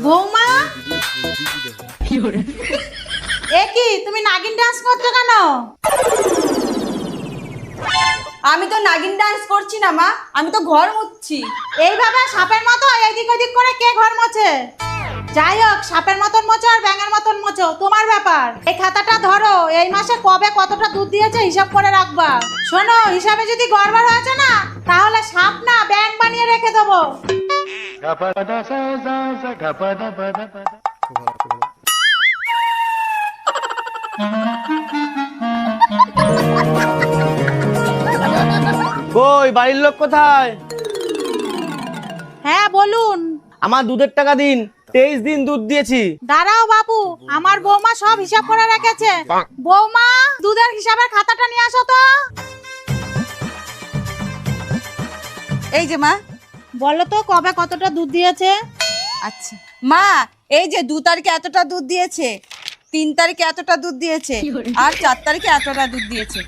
বৌমা এ কি তুমি নাগিন ডান্স করছো কেন? আমি তো নাগিন ডান্স করছি না মা, আমি তো ঘর মুছছি। এইভাবে সাপের মতো এদিক ওদিক করে কে ঘর মোছে? যাই হোক, সাপের মতন মোছো আর ব্যাঙের মতন মোছো তোমার ব্যাপার। এই খাতাটা ধরো, এই মাসে কবে কতটা দুধ দিয়েছে হিসাব করে রাখবা। শোনো, হিসাবে যদি গড়বড় হয়েছে না, তাহলে সাপ না ব্যাঙ বানিয়ে রেখে দেবো। কই বাড়ির লোক কোথায়? হ্যাঁ বলুন। আমার দুধের টাকা দিন, 23 দিন দুধ দিয়েছি। দাঁড়াও বাবু, আমার বৌমা সব হিসাব করে রেখেছে। বৌমা, দুধের হিসাবের খাতাটা নিয়ে আসো তো। এই যে মা। বলো তো কবে কতটা দুধ দিয়েছে? আচ্ছা মা, এই যে 2 তারিখে এতটা দুধ দিয়েছে, 3 তারিখে এতটা দুধ দিয়েছে, আর 4 তারিখে এতটা দুধ দিয়েছে।